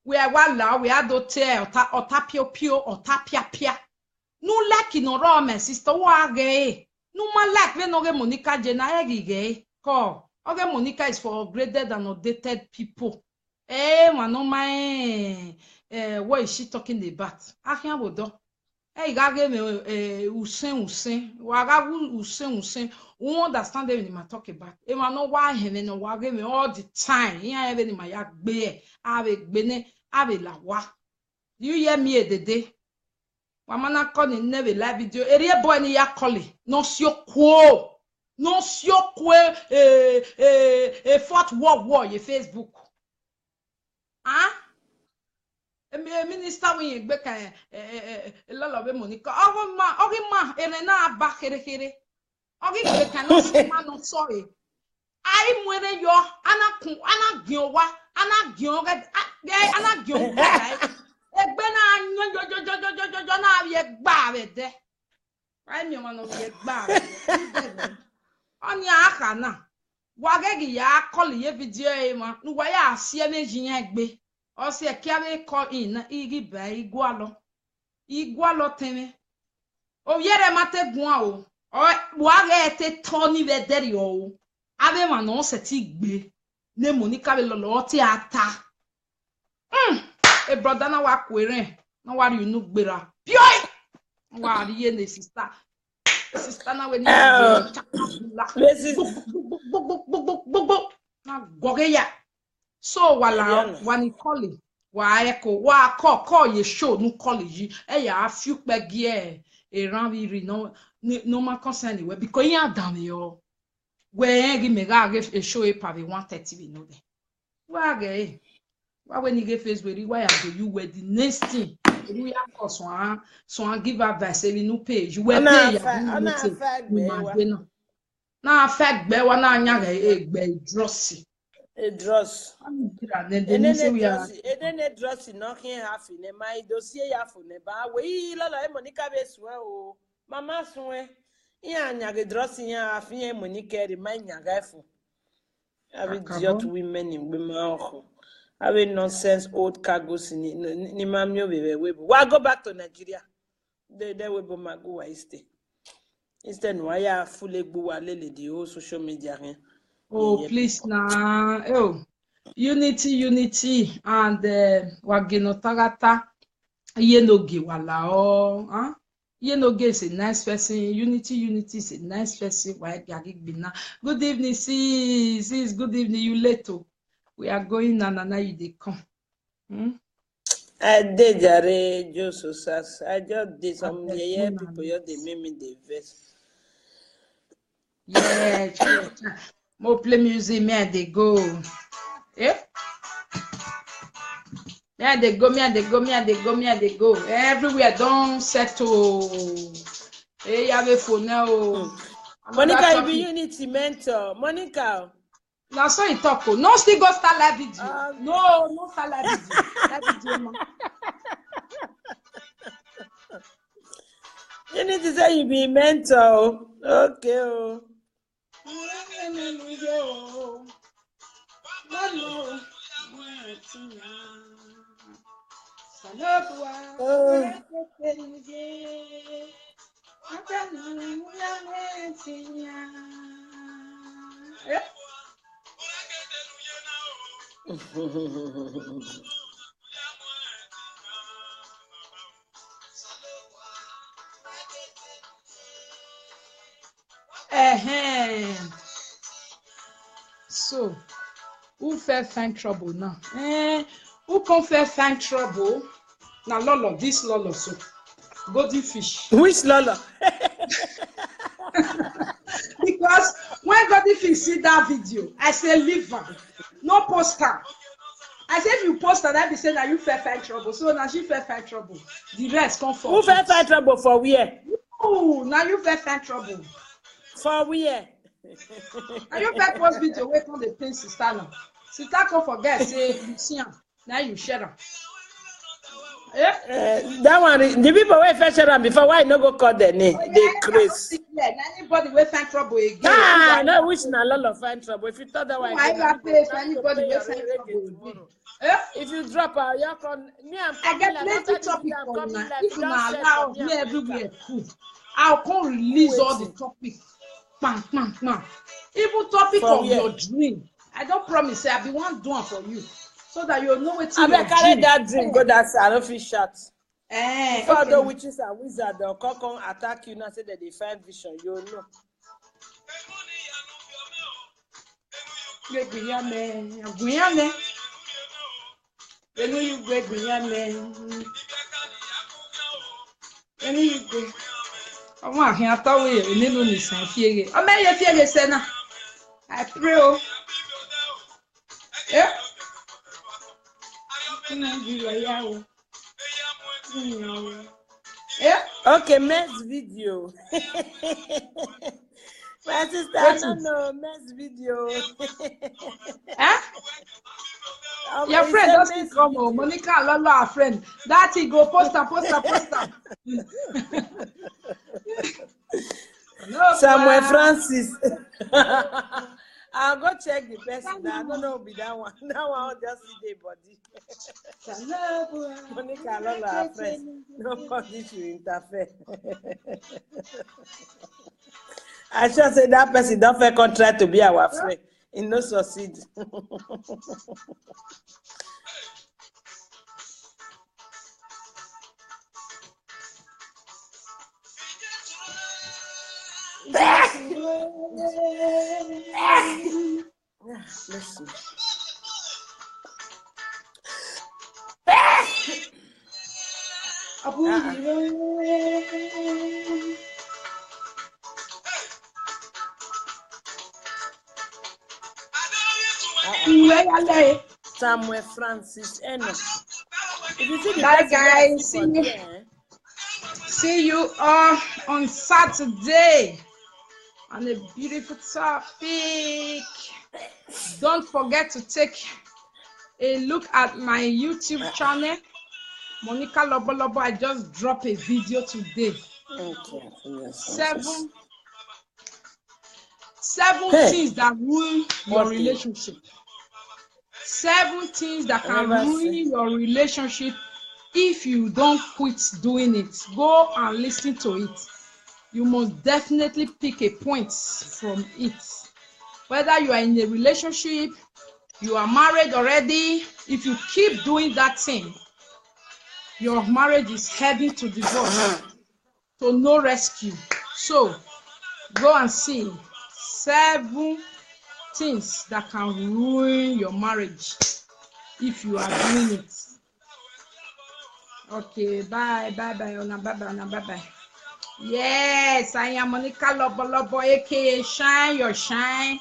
we wa la we ado te ota pio ota pia nu like no ro me sister wa ge nu ma like we no ge Monica Jena ge ko oge Monica is for upgraded and outdated people no my what is she talking about ahian bodo gage me usen waga usen we understand them in my talk about e ma no wa hene no wage me all the time here even in my ya gbe ave la wa you hear me edede wa mana call ni never live video eri boy ni ya call no siokwo fourth world war your Facebook minister when gbe kan lolobe Monica ogi ma ere na aba kere ogi gbe kan no se ma no sorry ai mwere yo ana gion wa ana gion egbe na yo na ye gba be de ai mi ma no ye gba be oni aka na wa gegi ya call ye video e ma nu wa ya asie meji yan egbe o se kiabe call in igi ba igualo teme o yere mate gun o wa ge te toni be deri o ave ma no se ti gbe ne Monica be lolo ti ata e brother na wa kwere na wa ri unu gbera pioi wa ri ye ne sister na we ni na goge ya so wala wani calling wa eko wa call ye show nu call yi e ya afiu pe gie e ran vi no ma concern we because ya down yo we gi me ga e show e pa 130 we know there wa ge wa we ni ge Facebook ri wa ya go you we the next thing we ya ko so give advice we no page we pay ya na affect be wa na anya ga e gbe drossy a dross. And then a dross in knocking half in my dossier for neba. We la Monica Beswell, Mamma Swe. Yeah, drossing half in Monica, remind Yagafu. Having jot women in women. Having nonsense old cargoes in Nimamio. Why go back to Nigeria? They will be my go instead, why are fully bua lily the whole social media? Oh, please now. Unity, and wagino tagata. Yenoge wala Yenoge is a nice person. Unity is a nice person. Why gagig bina? Good evening, sis. Good evening, you later. We are going na you dey come. I did jare Joseph. I just did some people. You they made me the verse. Yeah. More play music, me and they go. Me and they go. Everywhere don't settle. Hey, you have a phone now. Monica, you be unity mentor. Monica. Now so you talk. No still go start live video. No start live video. You need to say you be mentor. Okay. So, who fait find trouble now? Who can find trouble? Now, Lolo, this Lolo, so golden fish. Which Lolo? Because when golden fish see that video, I say leave her. No poster. I say if you post her, that be saying that you find trouble. So now she find trouble. The rest come for. Who find trouble for where? Oh, now you find trouble. For where? Now you post video wait on the pain sister now. Sister can't forget say you see her. Now you share her. That one, the people who first share them before, why no go call their name? They crazy. Anybody will find trouble again. Nah, no, which na Lolo find trouble. If you thought that way, anybody will find trouble again. If you drop out, you're con me. I get plenty topic for you. If you allow me everywhere, I'll come release all the topic. Bang, bang, bang. Even topic of your dream. I don't promise. I'll be one doing for you. So that you know what I mean, carry that dream, go that side, don't feel shot. Before okay. the witches and wizards, they'll come attack you, not say that they find vision, you know. I pray. Yeah. Yeah. Okay, next video. My sister, I don't know, next video. Huh? Your friend doesn't come home. Monica and Lolo are friends. That he go poster. Samuel Francis. I'll go check the person. I don't know be that one. That one I'll just see the body. Monica and Lolo are friends. Nobody should interfere. I should say that person don't fair contract to be our friend. It no succeed. Listen. Samuel Francis Eno. If you see the bye guys, see you all on Saturday on a beautiful topic. Don't forget to take a look at my YouTube channel, Monica Lobolobo. I just dropped a video today. Okay. Seven things that ruin your relationship. 7 things that can ruin your relationship if you don't quit doing it. Go and listen to it. You must definitely pick a point from it. Whether you are in a relationship, you are married already, if you keep doing that thing, your marriage is heading to divorce, to no rescue. So go and see 7 things that can ruin your marriage if you are doing it. Okay, bye. Bye. Yes, I am Monica Lobolobo, aka Shine Your Shine,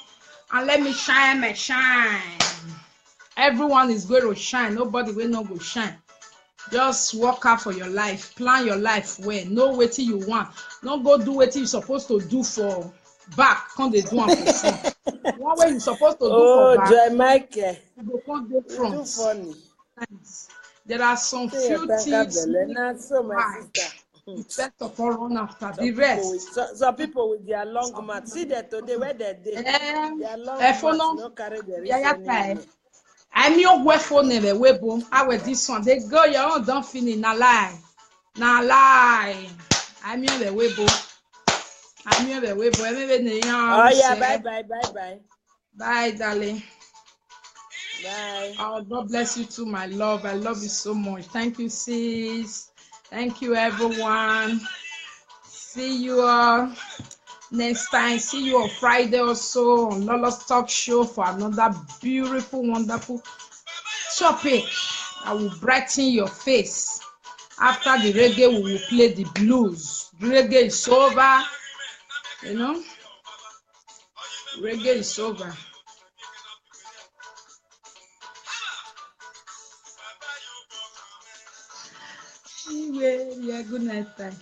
and let me shine my shine. Everyone is going to shine. Nobody will not go shine. Just work out for your life. Plan your life well. Know what you want. Don't go do what you're supposed to do for back. Can't they do it for front? One way you're supposed to do for back. Oh, Jamaica. You can't do front. Too funny. There are some few things. First of all, run after the rest. Some people with their long mat. See that today where they did. Their long mat no carry the reason. I'm your way phone never way boom. I will this one. They go your own don't finish. Na lie. Na lie. I'm your the way boom. I'm your the way boom. Oh yeah, bye. Bye, darling. Bye. Oh, God bless you too, my love. I love you so much. Thank you, sis. Thank you, everyone. See you all next time. See you on Friday also on Lola's Talk Show for another beautiful, wonderful topic. I will brighten your face. After the reggae, we will play the blues. Reggae is over. You know, reggae is over. Yeah, good night time.